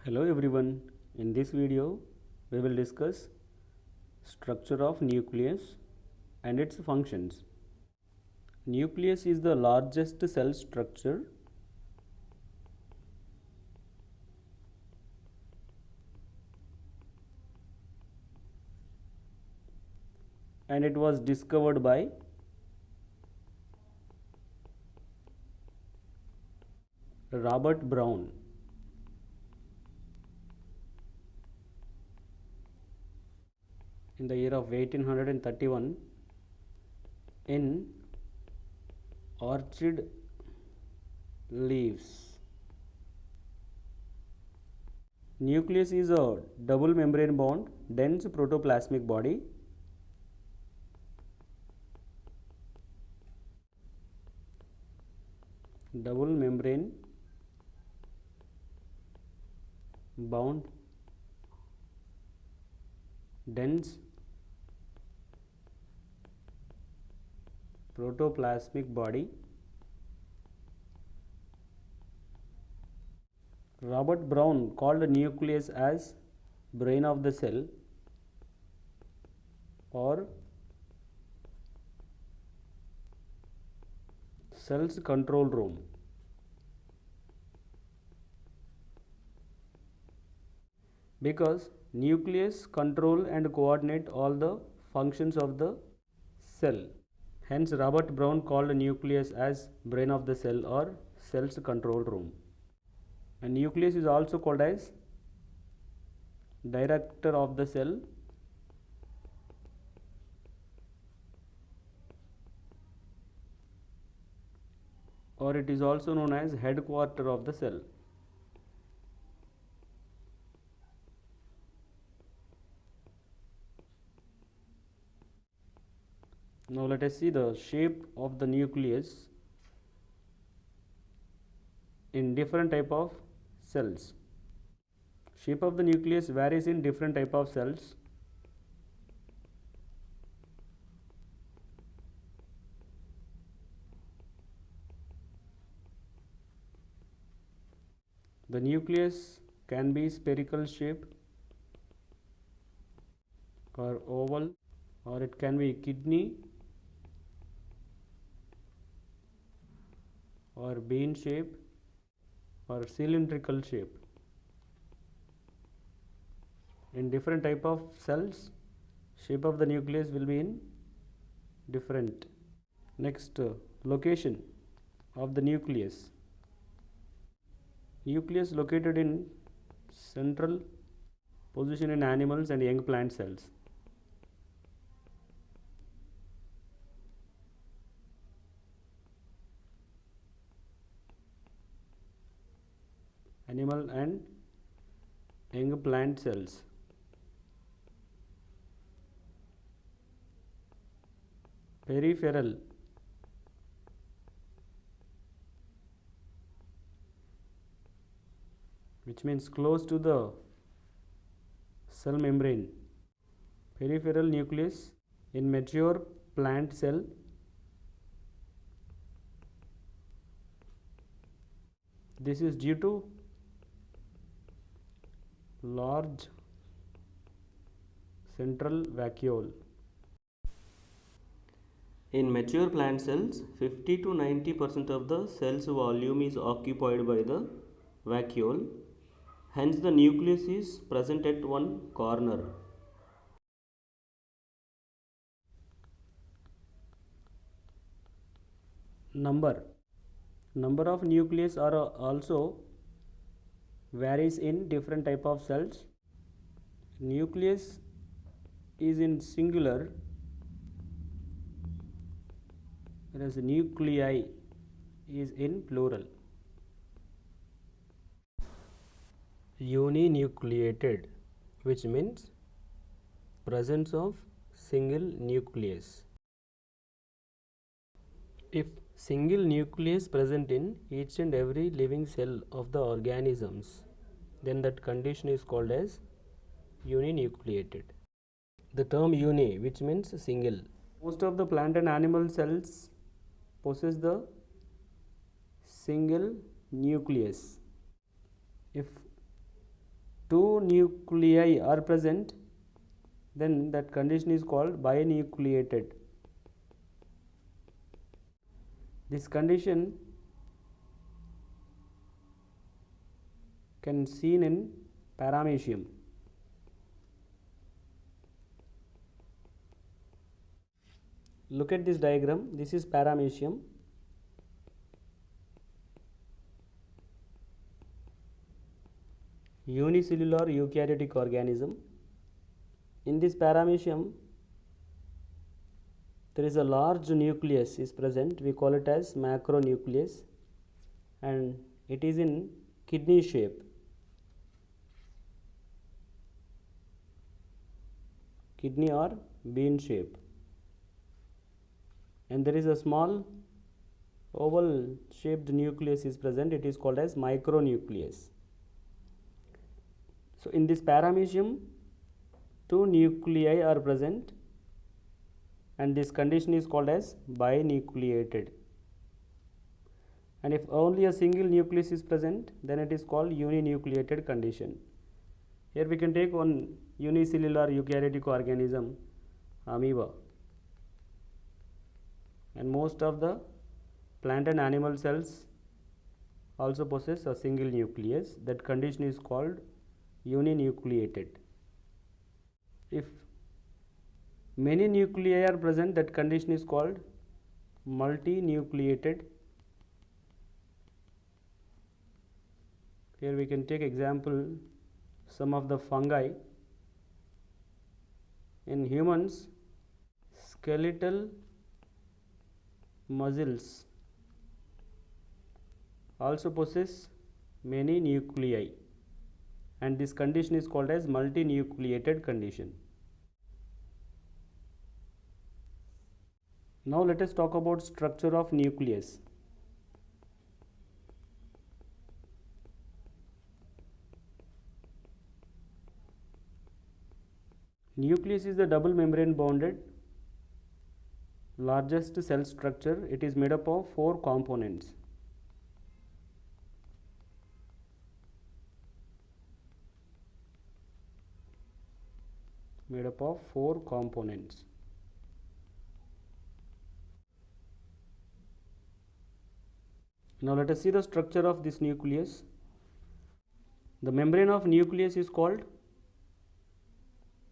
Hello everyone, in this video we will discuss structure of nucleus and its functions. Nucleus is the largest cell structure and it was discovered by Robert Brown. In the year of 1831 in Orchid Leaves. Nucleus is a double membrane bound dense protoplasmic body double membrane bound dense protoplasmic body. Robert Brown called the nucleus as brain of the cell or cell's control room. Because nucleus control and coordinate all the functions of the cell. Hence Robert Brown called nucleus as brain of the cell or cell's control room. And nucleus is also called as director of the cell or it is also known as headquarter of the cell. Now let us see the shape of the nucleus in different type of cells. Shape of the nucleus varies in different type of cells. The nucleus can be spherical shape or oval, or it can be kidney or bean shape or cylindrical shape. In different type of cells, shape of the nucleus will be in different. Next, location of the nucleus. Nucleus located in central position in animals and young plant cells. Animal and young plant cells. Peripheral, which means close to the cell membrane. Peripheral nucleus in mature plant cell. This is due to large central vacuole. In mature plant cells, 50 to 90% of the cell's volume is occupied by the vacuole. Hence, the nucleus is present at one corner. Number of nucleus are also varies in different type of cells. Nucleus is in singular, whereas nuclei is in plural. Uninucleated, which means presence of single nucleus. If single nucleus present in each and every living cell of the organisms, then that condition is called as uninucleated. The term uni, which means single. Most of the plant and animal cells possess the single nucleus. If two nuclei are present, then that condition is called binucleated. This condition can seen in paramecium. Look at this diagram. This is paramecium. Unicellular eukaryotic organism. In this paramecium, there is a large nucleus is present. We call it as macronucleus, and it is in kidney shape. Kidney or bean shape. And there is a small oval shaped nucleus is present. It is called as micronucleus. So in this paramecium, two nuclei are present, and this condition is called as binucleated. And if only a single nucleus is present, then it is called uninucleated condition. Here we can take one unicellular eukaryotic organism, amoeba. And most of the plant and animal cells also possess a single nucleus. That condition is called uninucleated. If many nuclei are present, that condition is called multinucleated. Here we can take example some of the fungi. In humans, skeletal muscles also possess many nuclei, and this condition is called as multinucleated condition. Now let us talk about structure of nucleus. Nucleus is the double membrane bounded largest cell structure. It is made up of 4 components. Made up of 4 components. Now let us see the structure of this nucleus. The membrane of nucleus is called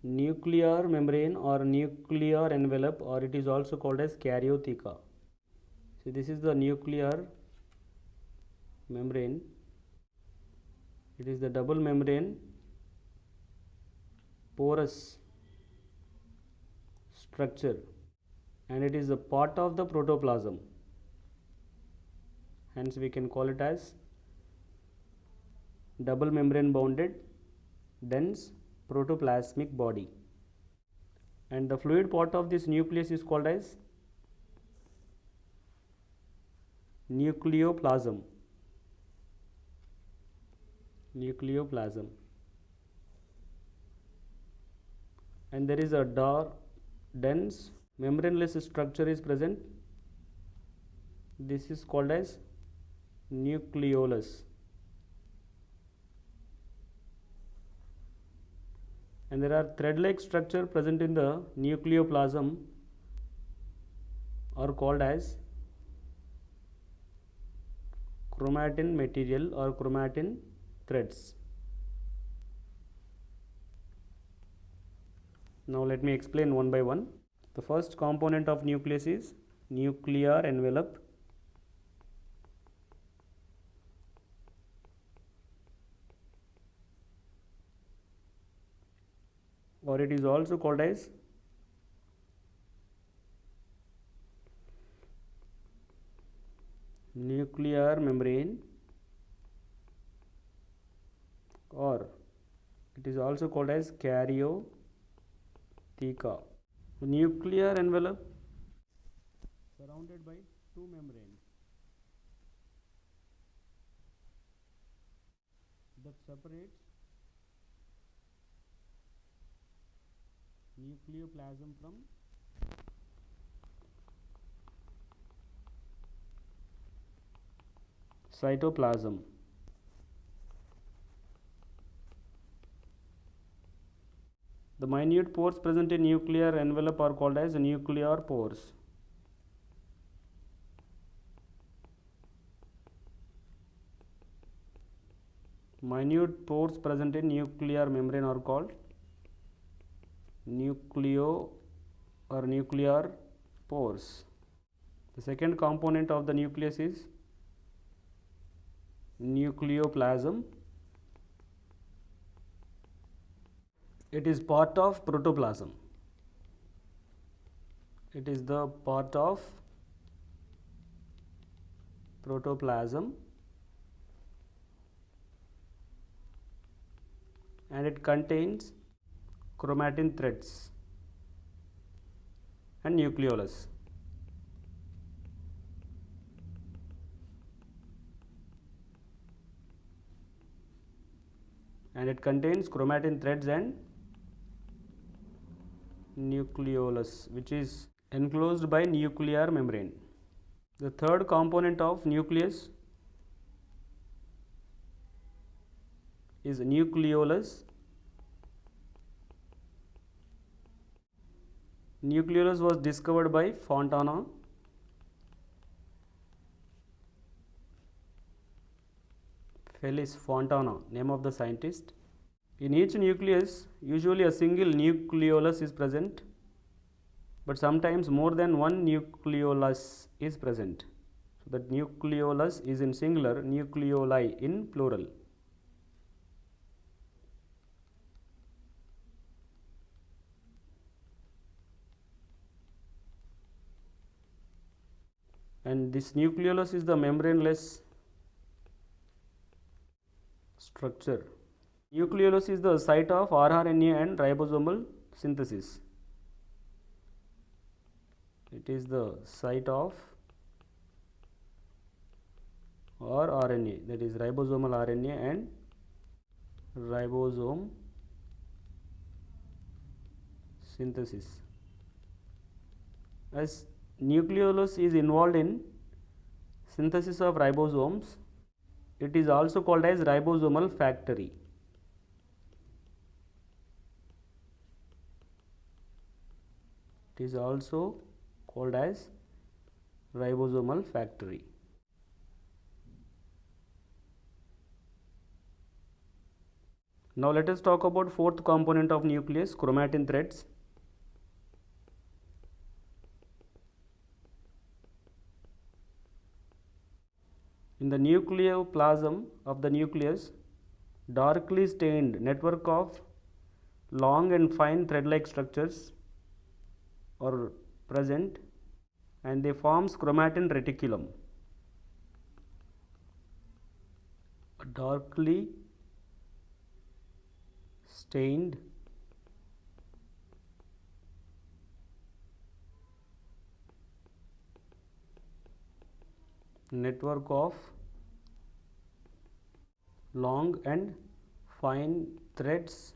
nuclear membrane or nuclear envelope, or it is also called as karyotheca. So this is the nuclear membrane. It is the double membrane porous structure, and it is a part of the protoplasm. Hence we can call it as double membrane bounded dense protoplasmic body. And the fluid part of this nucleus is called as nucleoplasm. Nucleoplasm. And there is a dark dense membraneless structure is present. This is called as nucleolus. And there are thread-like structure present in the nucleoplasm are called as chromatin material or chromatin threads. Now let me explain one by one. The first component of nucleus is nuclear envelope. Or it is also called as nuclear membrane, or it is also called as karyotheca. The nuclear envelope surrounded by 2 membranes that separates nucleoplasm from cytoplasm. The minute pores present in nuclear envelope are called as nuclear pores. Minute pores present in nuclear membrane are called nucleo or nuclear pores. The second component of the nucleus is nucleoplasm. It is part of protoplasm. It is the part of protoplasm, and it contains chromatin threads and nucleolus. And it contains chromatin threads and nucleolus, which is enclosed by nuclear membrane. The third component of nucleus is nucleolus. Nucleolus was discovered by Fontana. Felix Fontana, name of the scientist. In each nucleus, usually a single nucleolus is present, but sometimes more than one nucleolus is present. So that nucleolus is in singular, nucleoli in plural. And this nucleolus is the membraneless structure. Nucleolus is the site of rRNA and ribosomal synthesis. It is the site of rRNA, that is ribosomal RNA and ribosome synthesis. As nucleolus is involved in synthesis of ribosomes, it is also called as ribosomal factory. It is also called as ribosomal factory. Now let us talk about fourth component of nucleus, chromatin threads. In the nucleoplasm of the nucleus, darkly stained network of long and fine thread-like structures are present, and they forms chromatin reticulum. A darkly stained network of long and fine threads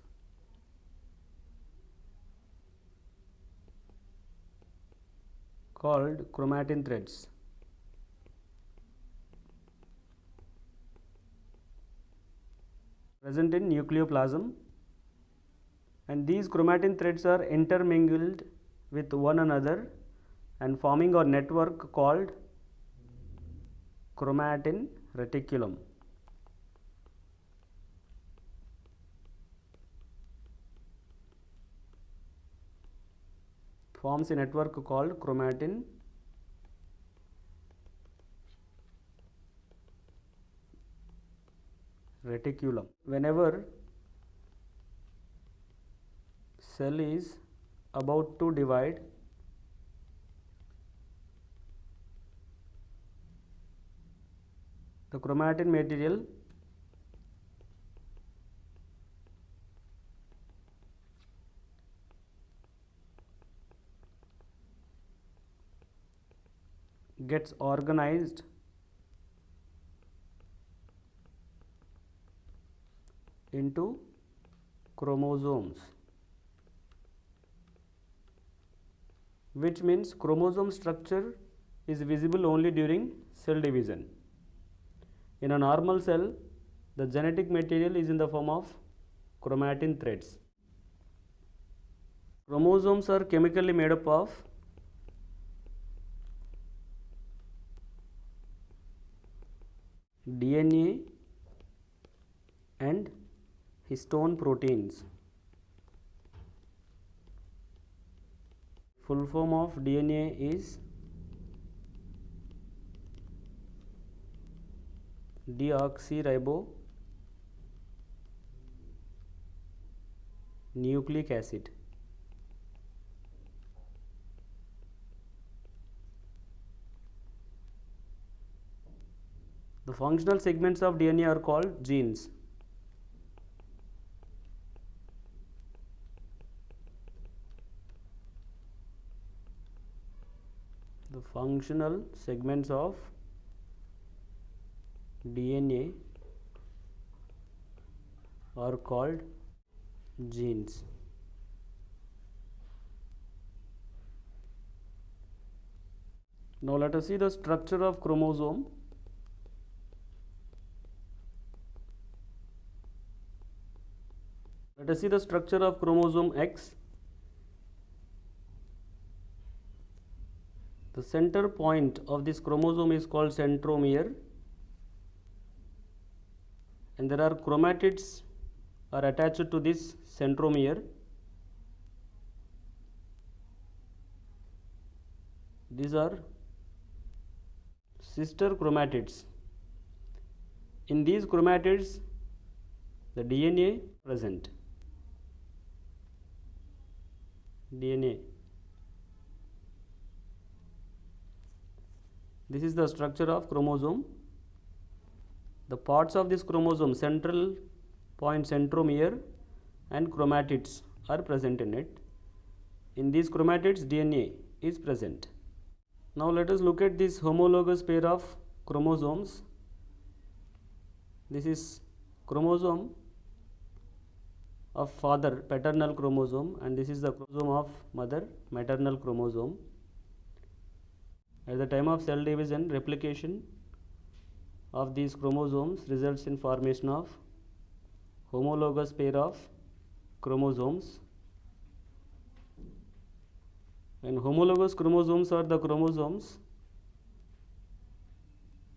called chromatin threads. Present in nucleoplasm, and these chromatin threads are intermingled with one another and forming a network called chromatin reticulum. Forms a network called chromatin reticulum. Whenever cell is about to divide, the chromatin material gets organized into chromosomes, which means chromosome structure is visible only during cell division. In a normal cell, the genetic material is in the form of chromatin threads. Chromosomes are chemically made up of DNA and histone proteins. Full form of DNA is deoxyribonucleic acid. The functional segments of DNA are called genes. The functional segments of DNA are called genes. Now let us see the structure of chromosome. Let us see the structure of chromosome X. The center point of this chromosome is called centromere, and there are chromatids are attached to this centromere. These are sister chromatids. In these chromatids, the DNA present. DNA. This is the structure of chromosome. The parts of this chromosome, central point centromere and chromatids are present in it. In these chromatids, DNA is present. Now let us look at this homologous pair of chromosomes. This is chromosome of father, paternal chromosome, and this is the chromosome of mother, maternal chromosome. At the time of cell division, replication of these chromosomes results in formation of homologous pair of chromosomes. And homologous chromosomes are the chromosomes,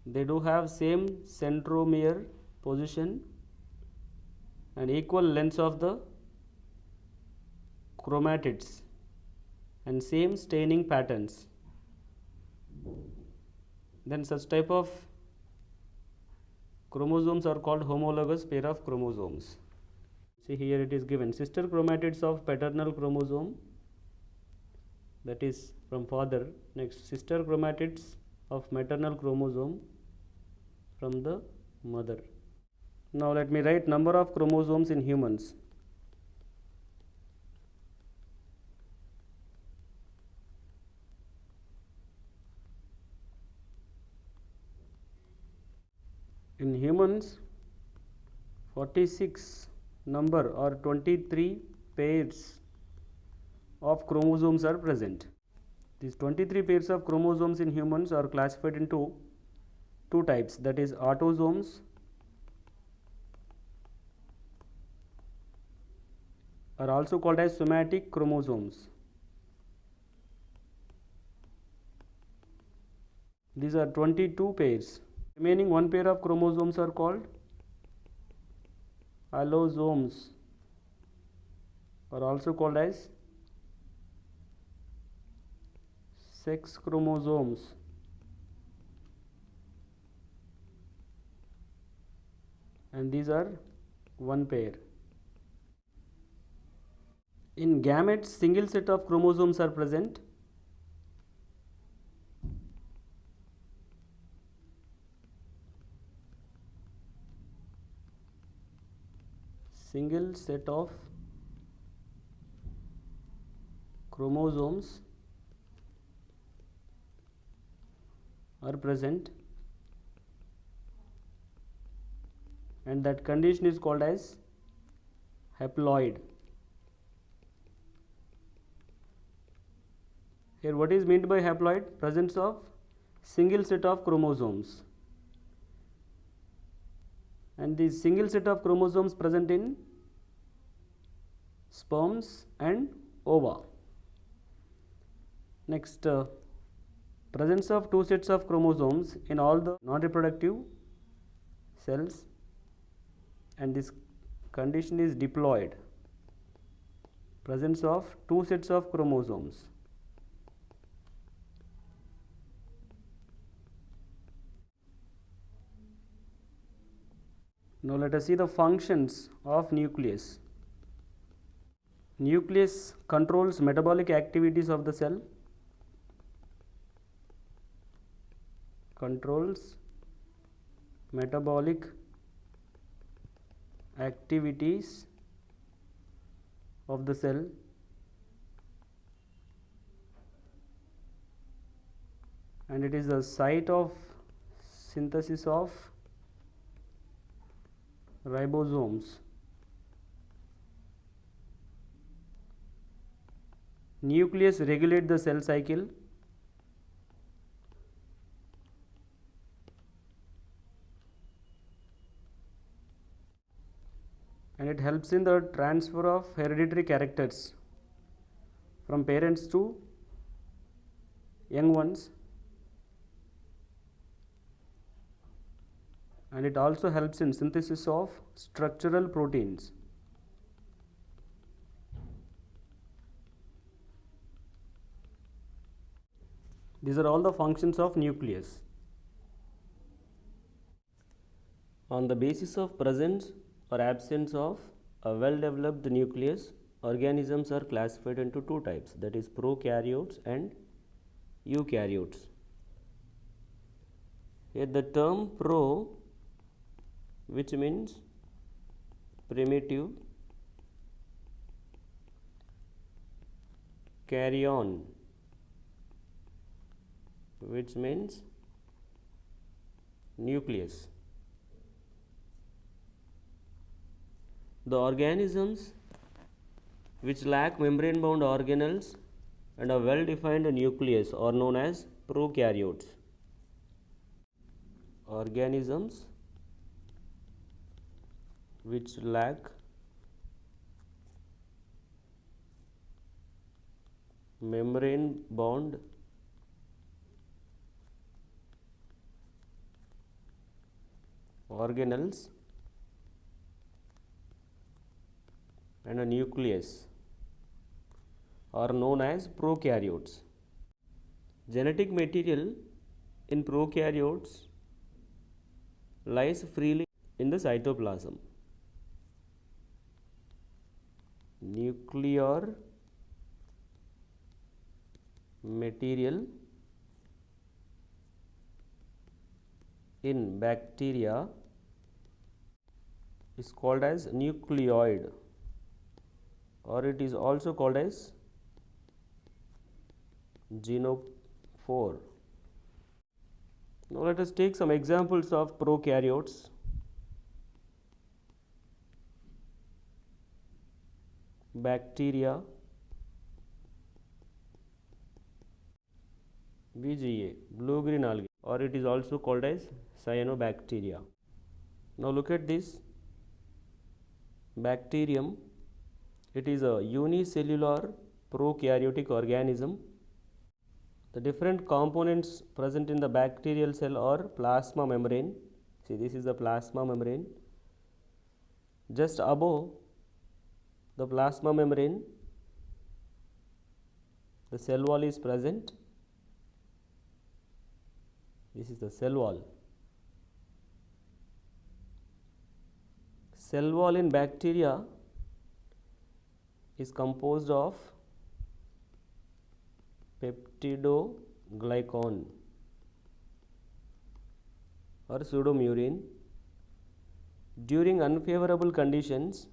they do have same centromere position and equal lengths of the chromatids and same staining patterns. Then such type of chromosomes are called homologous pair of chromosomes. See, here it is given sister chromatids of paternal chromosome, that is from father. Next, sister chromatids of maternal chromosome from the mother. Now let me write number of chromosomes in humans. In humans, 46 number or 23 pairs of chromosomes are present. These 23 pairs of chromosomes in humans are classified into two types, that is autosomes are also called as somatic chromosomes. These are 22 pairs. Remaining one pair of chromosomes are called allosomes, are also called as sex chromosomes. And these are one pair. In gametes, single set of chromosomes are present. Single set of chromosomes are present, and that condition is called as haploid. Here what is meant by haploid? Presence of single set of chromosomes, and this single set of chromosomes present in sperms and ova. Next, presence of two sets of chromosomes in all the non-reproductive cells, and this condition is diploid. Presence of two sets of chromosomes. Now let us see the functions of nucleus. Nucleus controls metabolic activities of the cell. Controls metabolic activities of the cell. And it is the site of synthesis of ribosomes. Nucleus regulates the cell cycle. And it helps in the transfer of hereditary characters from parents to young ones. And it also helps in synthesis of structural proteins. These are all the functions of nucleus. On the basis of presence or absence of a well-developed nucleus, organisms are classified into two types, that is prokaryotes and eukaryotes. Here the term pro, which means primitive, karyon, which means nucleus. The organisms which lack membrane bound organelles and a well defined nucleus are known as prokaryotes. Organisms which lack membrane bound organelles and a nucleus are known as prokaryotes. Genetic material in prokaryotes lies freely in the cytoplasm. Nuclear material in bacteria is called as nucleoid, or it is also called as genophore. Now let us take some examples of prokaryotes. Bacteria, BGA, blue-green algae, or it is also called as cyanobacteria. Now look at this bacterium. It is a unicellular prokaryotic organism. The different components present in the bacterial cell are plasma membrane. See, this is the plasma membrane. Just above the plasma membrane, the cell wall is present. This is the cell wall. Cell wall in bacteria is composed of peptidoglycan or pseudomurine. During unfavorable conditions,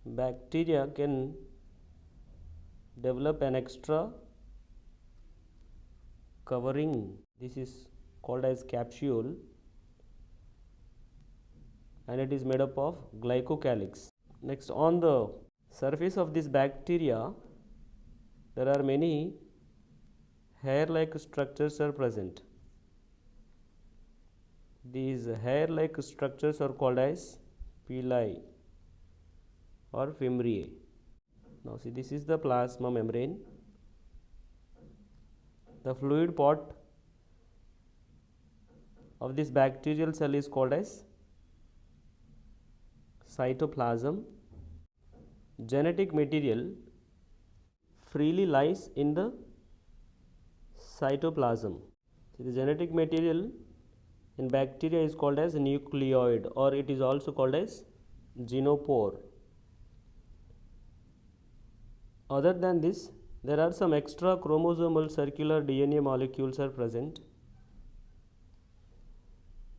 bacteria can develop an extra covering. This is called as capsule, and it is made up of glycocalyx. Next, on the surface of this bacteria, there are many hair-like structures are present. These hair-like structures are called as pili or fimbriae. Now see, this is the plasma membrane. The fluid part of this bacterial cell is called as cytoplasm. Genetic material freely lies in the cytoplasm. So the genetic material in bacteria is called as nucleoid, or it is also called as genopore. Other than this, there are some extra chromosomal circular DNA molecules are present,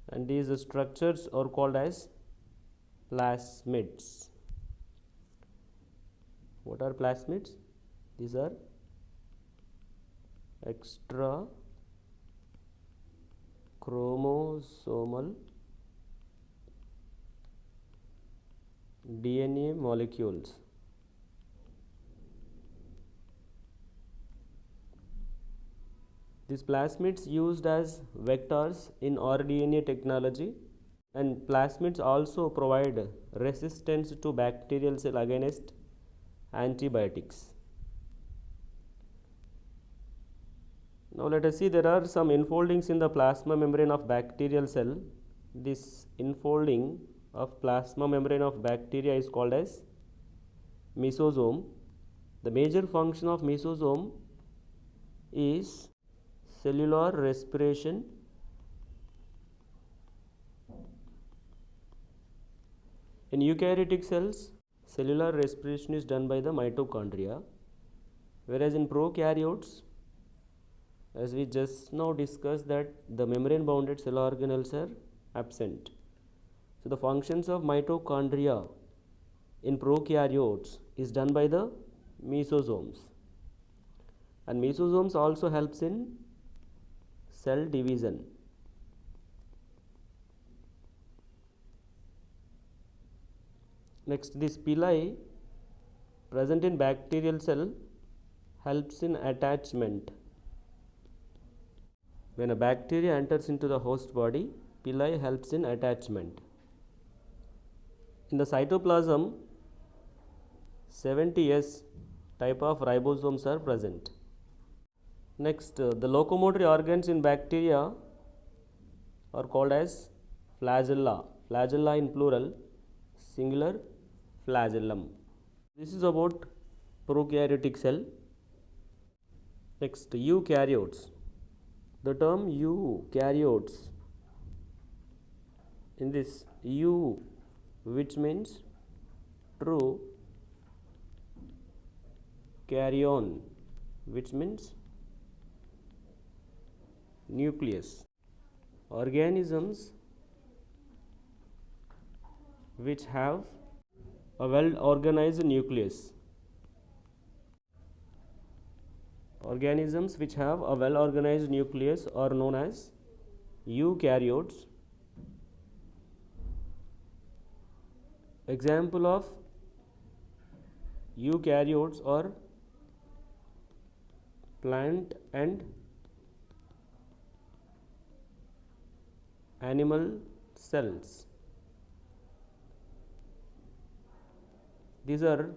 and these structures are called as plasmids. What are plasmids? These are extra chromosomal DNA molecules. These plasmids used as vectors in rDNA technology, and plasmids also provide resistance to bacterial cell against antibiotics. Now let us see, there are some enfoldings in the plasma membrane of bacterial cell. This enfolding of plasma membrane of bacteria is called as mesosome. The major function of mesosome is cellular respiration. In eukaryotic cells, cellular respiration is done by the mitochondria, whereas in prokaryotes, as we just now discussed, that the membrane bounded cell organelles are absent. So the functions of mitochondria in prokaryotes is done by the mesosomes, and mesosomes also helps in cell division. Next, this pili present in bacterial cell helps in attachment. When a bacteria enters into the host body, pili helps in attachment. In the cytoplasm, 70S type of ribosomes are present. Next, the locomotory organs in bacteria are called as flagella. Flagella in plural, singular flagellum. This is about prokaryotic cell. Next, eukaryotes. The term eukaryotes, in this eu, which means true, karyon, which means nucleus. Organisms which have a well organized nucleus. Organisms which have a well organized nucleus are known as eukaryotes. Example of eukaryotes are plant and animal cells. These are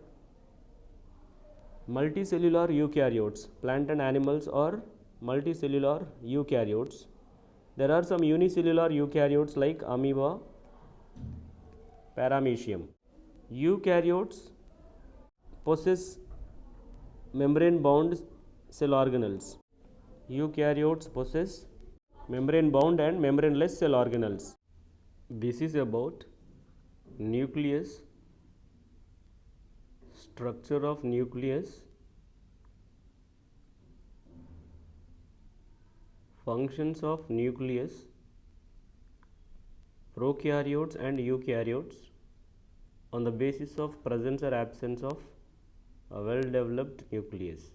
multicellular eukaryotes. Plant and animals are multicellular eukaryotes. There are some unicellular eukaryotes like amoeba, paramecium. Eukaryotes possess membrane bound cell organelles. Eukaryotes possess membrane bound and membraneless cell organelles. This is about nucleus, structure of nucleus, functions of nucleus, prokaryotes and eukaryotes on the basis of presence or absence of a well developed nucleus.